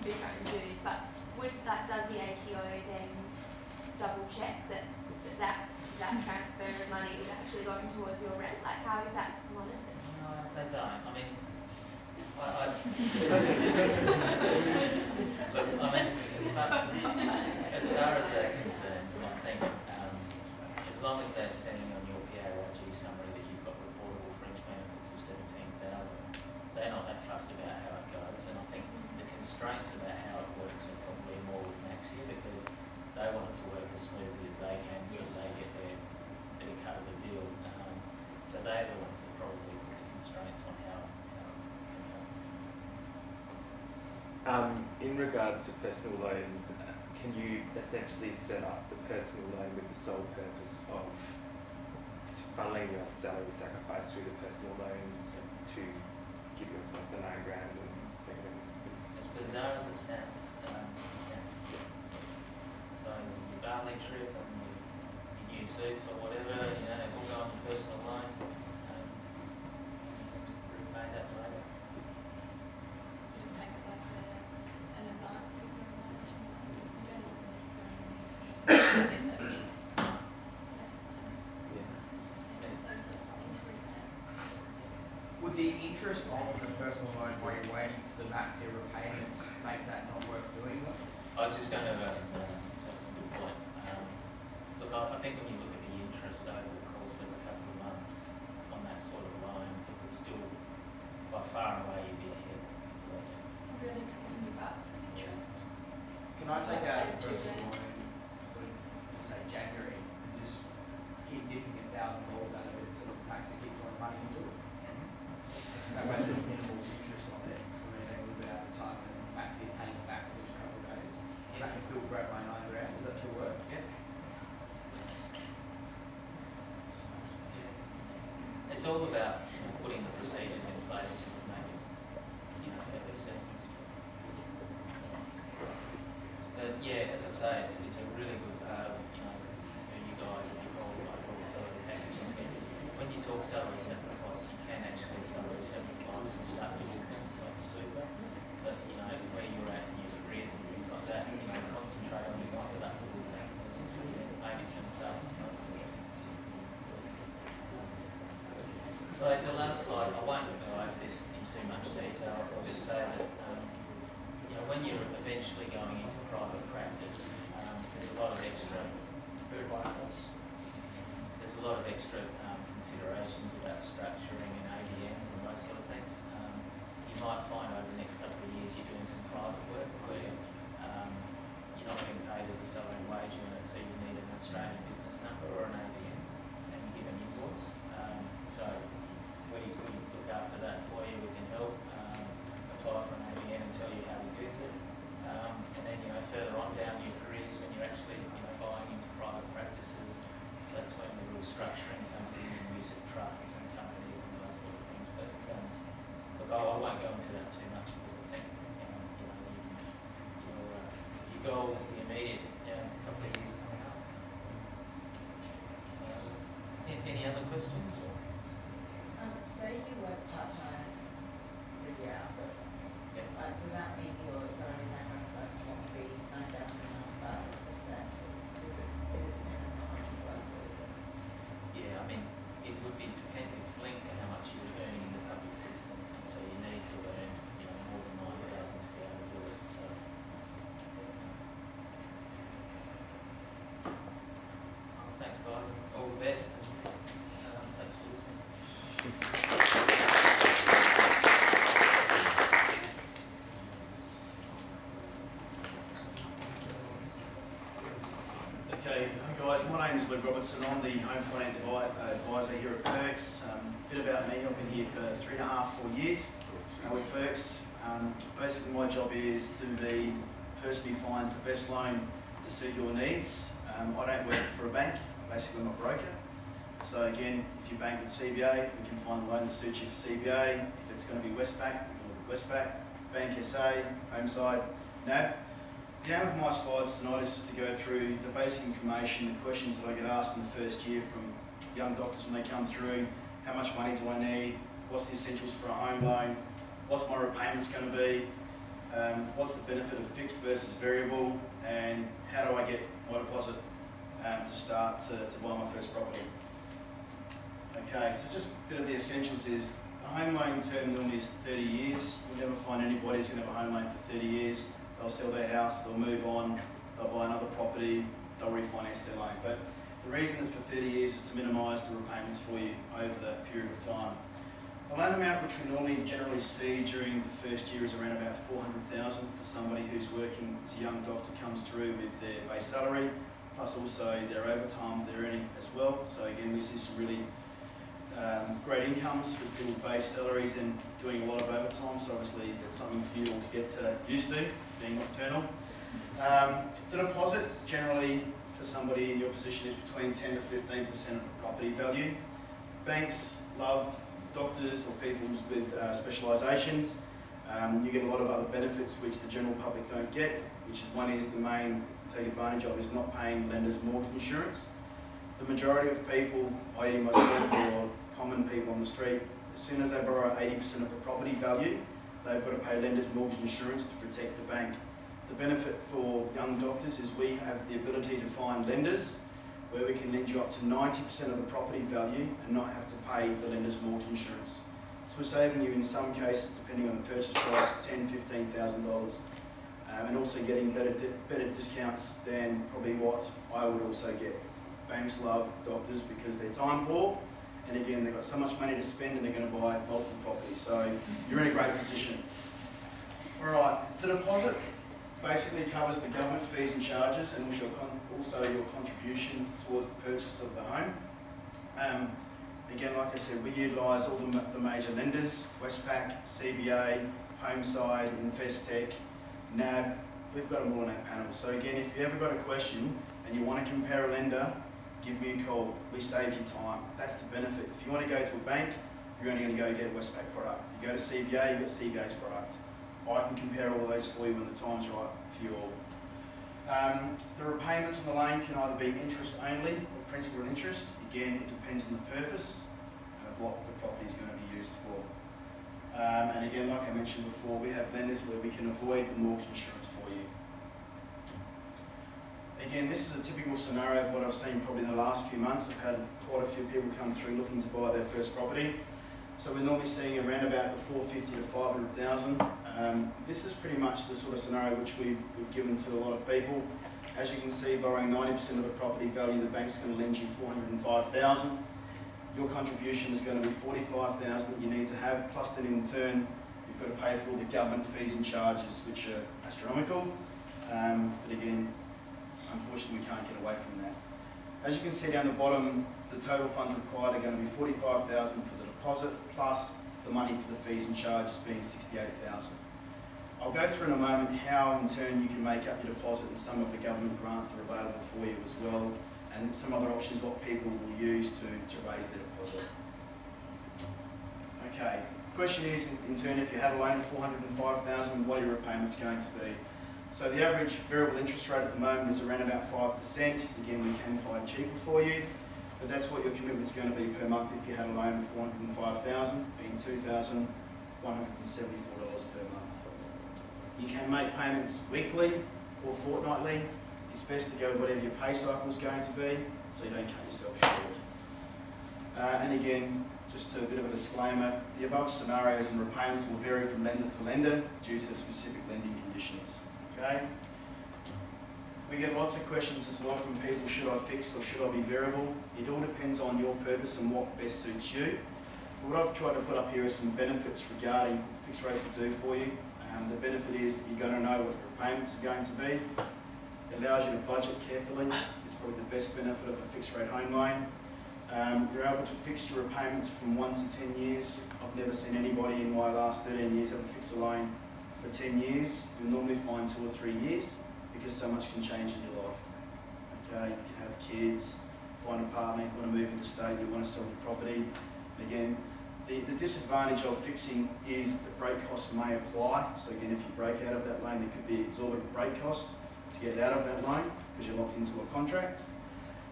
big home dues, but does the ATO then double check that transfer of money is actually going towards your rent? Like, how is that monitored? No, they don't. I mean, as far as they're concerned, I think as long as they're sending on your PAYG summary that you've got reportable fringe benefits of 17,000, they're not that fussed about how it goes. And I think the constraints about how it works are probably more with Maxia, because they want it to work as smoothly as they can so that they get their cut of the deal. So they're the ones that probably put the constraints on how it can help. In regards to personal loans, can you essentially set up the personal loan with the sole purpose of funneling your salary sacrifice through the personal loan to give yourself the $9,000 and take it in? As bizarre as it sounds, so your Bali trip and your new suits or whatever, it will go on your personal loan. Repay that later. Just take it like an advance. Would the interest on the personal loan while you're waiting for the Maxia repayments make that not worth doing? I was just going to, that's a good point. Look, I think when you look at the interest over the course of a couple of months on that sort of loan, it would still, by far and away, you'd be ahead. Really $20 of interest. Can I take out a personal loan, sort of, say January, and just keep dipping $1,000 out of it until Maxia keeps throwing money into it? That way there's minimal interest on it, so then they move it out of time and Maxia's paying it back within a couple of days. I can still grab my $9,000. Does that still work? Yeah. It's all about putting the procedures in place just to make it, better seamless. But yeah, as I say, it's a really good part of who you guys are involved with all salary packages. When you talk salary sacrifice, you can actually salary sacrifice and deductible things like super. But where you're at in your careers and things like that, concentrate on your non-deductible things, maybe some subs and those sort of things. So the last slide, I won't go over this in too much detail. I'll just say that when you're eventually going into private practice, there's a lot of extra considerations about structuring and ADMs and those sort of things. You might find over the next couple of years you're doing some private work where you're not being paid as a salary and wage earner, so you need an Australian business number or an ADM and you give an invoice. So we look after that for you. We can help apply for an ADM and tell you how to use it. And then further on down your careers, when you're actually buying into private practices, that's when the real structuring comes in and use of trusts and companies and those sort of things. But look, I won't go into that too much because I think your goal is the immediate couple of years coming up. So, any other questions? Or? Say you work part-time the year after or something. Yeah. Does that mean your salary sacrifice won't be $9,000 less? Is it minimum work or is it? Yeah, I mean, it would be dependent. It's linked to how much you're earning in the public system, and so you need to earn more than 9,000 to be able to do it. So, thanks, guys. All the best. And, thanks for listening. Okay, guys, my name is Luke Robertson. I'm the Home Finance Advisor here at Perks. A bit about me, I've been here for 3.5, 4 years with Perks. Basically my job is to be the person who finds the best loan to suit your needs. I don't work for a bank, basically I'm a broker. So again, if you bank with CBA, we can find the loan that suits you for CBA. If it's going to be Westpac, we can look at Westpac, Bank SA, Homeside, NAB. The aim of my slides tonight is to go through the basic information, the questions that I get asked in the first year from young doctors when they come through. How much money do I need? What's the essentials for a home loan? What's my repayments going to be? what's the benefit of fixed versus variable, and how do I get my deposit to start to buy my first property. Okay, so just a bit of the essentials is a home loan term normally is 30 years. You'll never find anybody who's going to have a home loan for 30 years. They'll sell their house, they'll move on, they'll buy another property, they'll refinance their loan. But the reason it's for 30 years is to minimise the repayments for you over that period of time. The loan amount which we normally generally see during the first year is around about $400,000 for somebody who's working as a young doctor, comes through with their base salary, plus also their overtime they're earning as well. So again, we see some really great incomes with people with base salaries and doing a lot of overtime. So obviously that's something for you all to get used to, being nocturnal. The deposit generally for somebody in your position is between 10 to 15% of the property value. Banks love doctors or people with specialisations. You get a lot of other benefits which the general public don't get, which is one is the main take advantage of is not paying lenders mortgage insurance. The majority of people, i.e. myself or common people on the street, as soon as they borrow 80% of the property value, they've got to pay lenders mortgage insurance to protect the bank. The benefit for young doctors is we have the ability to find lenders where we can lend you up to 90% of the property value and not have to pay the lender's mortgage insurance. So we're saving you in some cases, depending on the purchase price, $10,000, $15,000, and also getting better discounts than probably what I would also get. Banks love doctors because they're time poor, and again, they've got so much money to spend and they're going to buy multiple properties. So you're in a great position. All right, the deposit basically covers the government fees and charges and also your contribution towards the purchase of the home. Again, like I said, we utilise all the major lenders, Westpac, CBA, Homeside, Investec, NAB. We've got them all on our panel. So again, if you've ever got a question and you want to compare a lender, give me a call. We save you time. That's the benefit. If you want to go to a bank, you're only going to go get a Westpac product. You go to CBA, you get CBA's product. I can compare all of those for you when the time's right for you all. The repayments on the loan can either be interest only or principal and interest. Again, it depends on the purpose of what the property is going to be used for. And again, like I mentioned before, we have lenders where we can avoid the mortgage insurance for you. Again, this is a typical scenario of what I've seen probably in the last few months. I've had quite a few people come through looking to buy their first property. So we're normally seeing around about the 450 to 500,000. This is pretty much the sort of scenario which we've given to a lot of people. As you can see, borrowing 90% of the property value, the bank's going to lend you 405,000. Your contribution is going to be 45,000 that you need to have, plus then in turn you've got to pay for all the government fees and charges, which are astronomical. But again, unfortunately, we can't get away from that. As you can see down the bottom, the total funds required are going to be 45,000 for the deposit, plus the money for the fees and charges being 68,000. I'll go through in a moment how in turn you can make up your deposit and some of the government grants that are available for you as well, and some other options what people will use to raise their deposit. Okay, the question is in turn, if you had a loan of 405,000, what are your repayments going to be? So the average variable interest rate at the moment is around about 5%. Again, we can find cheaper for you, but that's what your commitment's going to be per month if you had a loan of 405,000, being $2,174 per month. You can make payments weekly or fortnightly. It's best to go with whatever your pay cycle is going to be, so you don't cut yourself short. And again, just a bit of a disclaimer, the above scenarios and repayments will vary from lender to lender due to specific lending conditions. Okay? We get lots of questions as well from people, should I fix or should I be variable? It all depends on your purpose and what best suits you. What I've tried to put up here is some benefits regarding fixed rates will do for you. The benefit is that you're going to know what your repayments are going to be. It allows you to budget carefully. It's probably the best benefit of a fixed rate home loan. You're able to fix your repayments from 1 to 10 years. I've never seen anybody in my last 13 years ever fix a loan for 10 years. You'll normally find 2 or 3 years because so much can change in your life. Okay, you can have kids, find a partner, you want to move into state, you want to sell your property. Again, the disadvantage of fixing is that break costs may apply. So again, if you break out of that loan, there could be exorbitant break cost to get out of that loan because you're locked into a contract.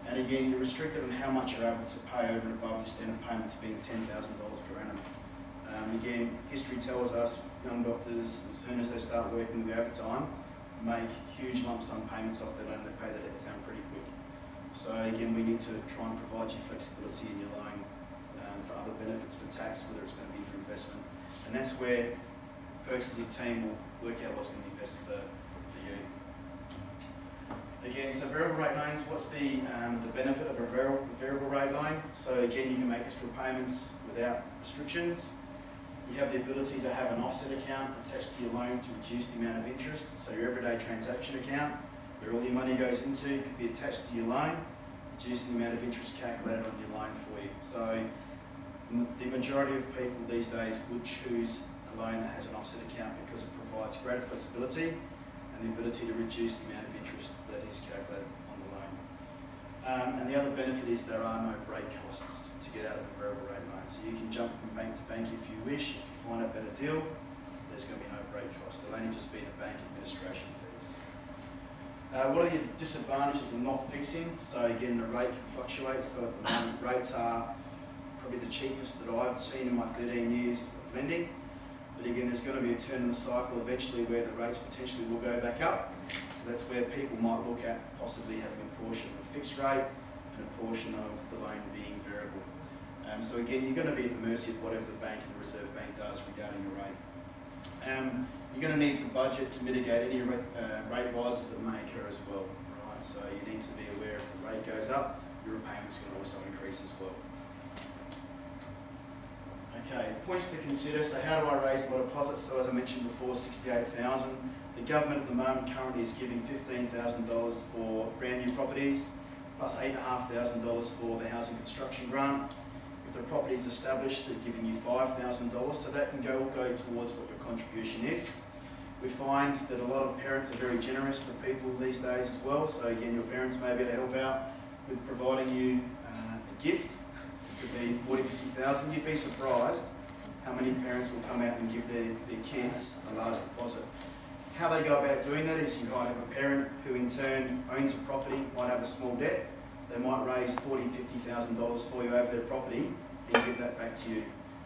And again, you're restricted on how much you're able to pay over and above your standard payments being $10,000 per annum. Again, history tells us young doctors, as soon as they start working with overtime, make huge lump sum payments off their loan. They pay the debt down pretty quick. So again, we need to try and provide you flexibility in your loan for other benefits, for tax, whether it's going to be for investment. And that's where Perks as your team will work out what's going to be best for you. Again, so variable rate loans, what's the benefit of a variable rate loan? So again, you can make extra payments without restrictions. You have the ability to have an offset account attached to your loan to reduce the amount of interest. So your everyday transaction account, where all your money goes into, could be attached to your loan, reduce the amount of interest calculated on your loan for you. So the majority of people these days would choose a loan that has an offset account because it provides greater flexibility and the ability to reduce the amount of interest that is calculated on the loan. And the other benefit is there are no break costs to get out of a variable rate loan. So you can jump from bank to bank if you wish. If you find a better deal, there's going to be no break cost. There'll only just be the bank administration fees. What are the disadvantages of not fixing? So again, the rate can fluctuate. So at the moment, rates are probably the cheapest that I've seen in my 13 years of lending. But again, there's going to be a turn in the cycle eventually where the rates potentially will go back up. So that's where people might look at possibly having a portion of a fixed rate and a portion of the loan being variable. So again, you're going to be at the mercy of whatever the bank and the Reserve Bank does regarding your rate. You're going to need to budget to mitigate any rate rises that may occur as well. Right? So you need to be aware if the rate goes up, your repayment's going to also increase as well. Okay, points to consider. So how do I raise my deposit? So as I mentioned before, $68,000. The government at the moment currently is giving $15,000 for brand new properties, plus $8,500 for the housing construction grant. If the property is established, they're giving you $5,000, so that can all go towards what your contribution is. We find that a lot of parents are very generous to people these days as well. So again, your parents may be able to help out with providing you a gift. It could be 40, 50,000. You'd be surprised how many parents will come out and give their kids a large deposit. How they go about doing that is you might have a parent who in turn owns a property, might have a small debt. They might raise $40,000, $50,000 for you over their property and give that back to you.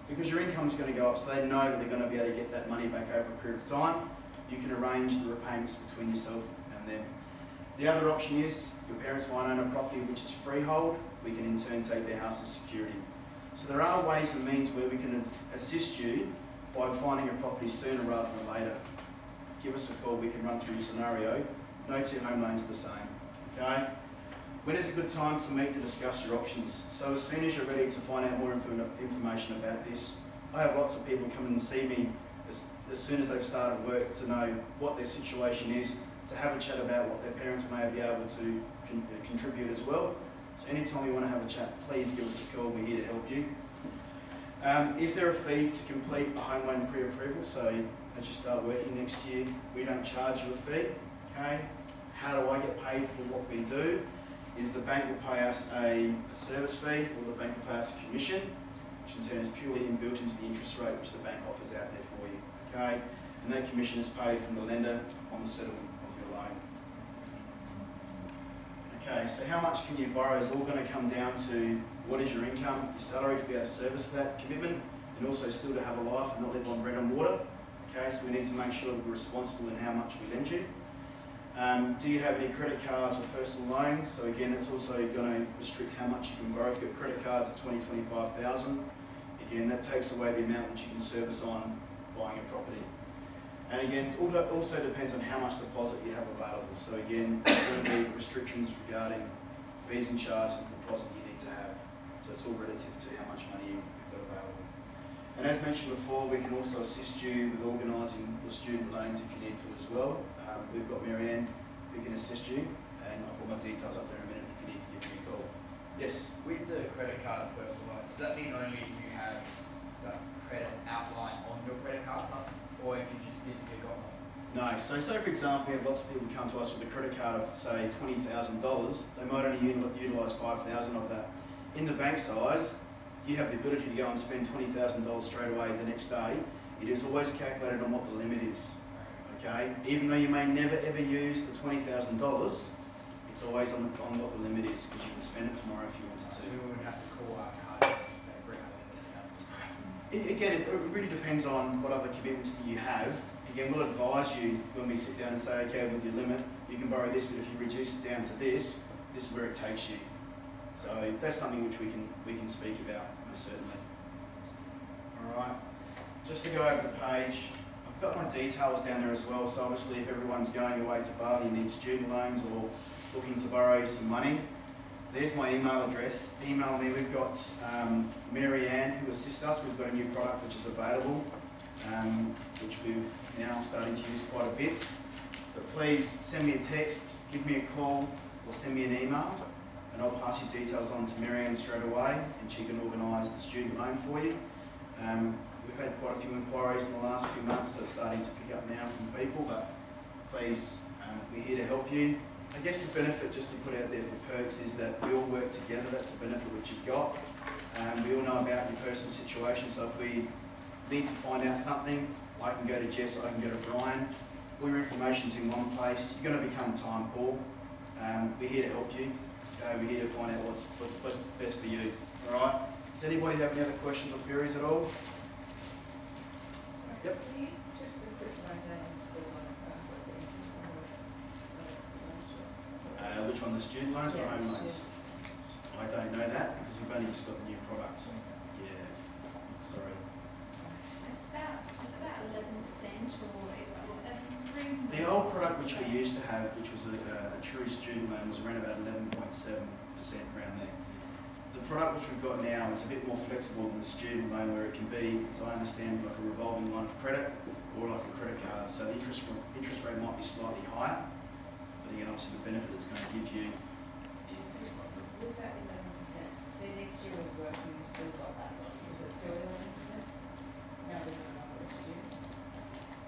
Because your income's going to go up, so they know that they're going to be able to get that money back over a period of time. You can arrange the repayments between yourself and them. The other option is your parents might own a property which is freehold. We can in turn take their house as security. So there are ways and means where we can assist you by finding a property sooner rather than later. Give us a call, we can run through your scenario. No two home loans are the same, okay? When is a good time to meet to discuss your options? So as soon as you're ready to find out more information about this, I have lots of people come and see me as soon as they've started work to know what their situation is, to have a chat about what their parents may be able to contribute as well. So anytime you want to have a chat, please give us a call, we're here to help you. Is there a fee to complete a home loan pre-approval? So as you start working next year, we don't charge you a fee, okay? How do I get paid for what we do? Is the bank will pay us a service fee, or the bank will pay us a commission, which in turn is purely inbuilt into the interest rate which the bank offers out there for you, okay? And that commission is paid from the lender on the settlement of your loan. Okay, so how much can you borrow is all going to come down to what is your income, your salary to be able to service that commitment, and also still to have a life and not live on bread and water. Okay, so we need to make sure that we're responsible in how much we lend you. Do you have any credit cards or personal loans? So again, that's also going to restrict how much you can borrow. If you've got credit cards at $20,000, $25,000, again, that takes away the amount which you can service on buying a property. And again, it also depends on how much deposit you have available. So again, there's going to be restrictions regarding fees and charges and the deposit you need to have. So it's all relative to how much money you've got available. And as mentioned before, we can also assist you with organising your student loans if you need to as well. We've got Marianne who can assist you, and I'll put my details up there in a minute if you need to give me a call. Yes? With the credit card personal loan, does that mean only if you have the credit outline on your credit card, or if you just physically got one? No. So say for example, we have lots of people come to us with a credit card of say $20,000. They might only utilise $5,000 of that. In the bank size, you have the ability to go and spend $20,000 straight away the next day. It is always calculated on what the limit is. Okay, even though you may never ever use the $20,000, it's always on what the limit is, because you can spend it tomorrow if you wanted to. So we would have to call our card and say, bring our limit. Again, it really depends on what other commitments that you have. Again, we'll advise you when we sit down and say, okay, with your limit, you can borrow this, but if you reduce it down to this is where it takes you. So that's something which we can speak about, most certainly. All right. Just to go over the page, I've got my details down there as well. So obviously, if everyone's going away to Bali and needs student loans or looking to borrow some money, there's my email address. Email me. We've got Mary Ann who assists us. We've got a new product which is available, which we've now starting to use quite a bit. But please send me a text, give me a call, or send me an email, and I'll pass your details on to Mary Ann straight away, and she can organise the student loan for you. We've had quite a few inquiries in the last few months, so it's starting to pick up now from people. But please, we're here to help you. I guess the benefit, just to put out there for Perks, is that we all work together. That's the benefit which you've got. We all know about your personal situation, so if we need to find out something, I can go to Jess, I can go to Brian. All your information's in one place. You're going to become time poor. We're here to help you. We're here to find out what's best for you. All right? Does anybody have any other questions or queries at all? Yep. Just a quick rundown for what's the interest on Which one, the student loans or Yeah, home loans? I don't know that because we've only just got the new products. Yeah, sorry. It's about 11% or reasonable. The old product which we used to have, which was a true student loan, was around about 11.7% around there. The product which we've got now is a bit more flexible than the student loan, where it can be, as I understand, like a revolving line of credit or like a credit card. So the interest rate might be slightly higher, but again, obviously the benefit it's going to give you is quite good. With that 11%, so next year we're working, we've still got that one. Is it still 11%? Now we're no longer a student.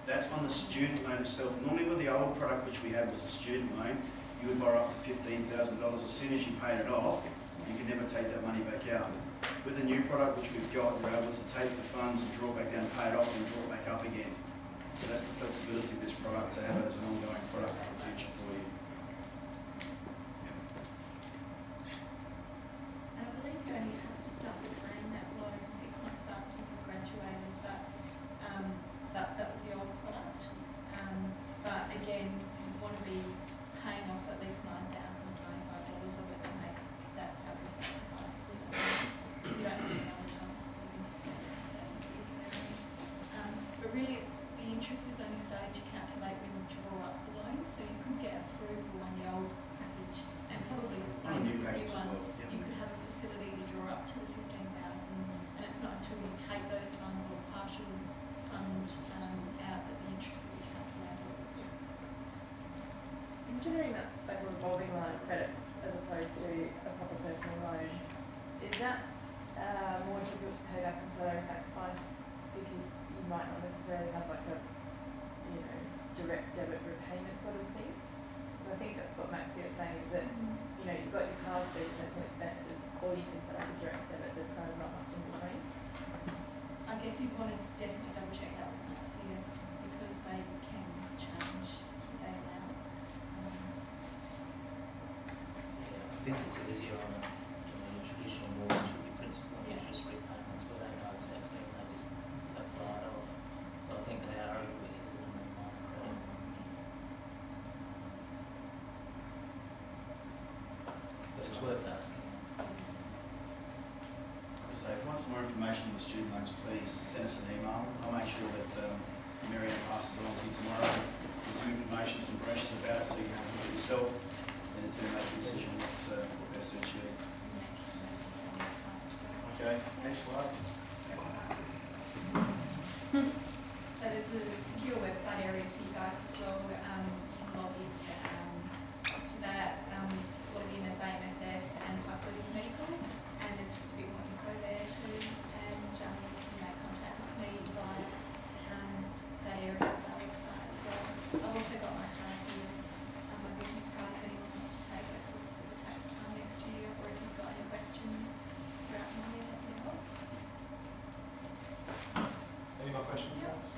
That's on the student loan itself. Normally with the old product which we had was a student loan, you would borrow up to $15,000. As soon as you paid it off, you can never take that money back out. With the new product which we've got, we're able to take the funds and draw back down, pay it off and draw it back up again. So that's the flexibility of this product, to have it as an ongoing product for the future for you. I believe you only have to start repaying that loan 6 months after you've graduated, but that was the old product. But again, you want to be paying off at least $9,095 of it to make that salary sacrifice. You don't have any other time living expenses, so but really the interest is only starting to calculate when you draw up the loan, so you could get approval on the old package and probably the On same a new as the package new as one. well. Yep. You could have a facility to draw up to the 15,000, and it's not until you take those funds or partial fund out that the interest will be calculated. Considering that's like a revolving line of credit as opposed to a proper personal loan, is that more difficult to pay back in salary sacrifice because you might not necessarily have like a, you know, direct debit repayment sort of thing? Because I think that's what Maxie was saying, is that, you know, you've got your card fees and it's an expensive, or you can set up a direct debit, there's kind of not much in between. I guess you'd want to definitely double check that with next year because they can change day and hour. I think it's easier on your traditional mortgage with your principal and interest repayments, where they know exactly and they just apply it off. So I think they are a little bit easier than the line of credit. But it's worth asking. So if you want some more information on the student loans, please send us an email. I'll make sure that Mary Ann passes it on to you tomorrow with some information, some questions about it, so you can have a look at yourself and then make a decision what's what best suits you. Okay, next slide. So there's a secure website area for you guys as well. You can log in to that, log in as AMSS, and password is medical. And there's just a bit more info there too. And you can make contact with me via that area of our website as well. I've also got my card here, my business card, if anyone wants to take it for the tax time next year, or if you've got any questions throughout the year, let me know. Any more questions? Yes.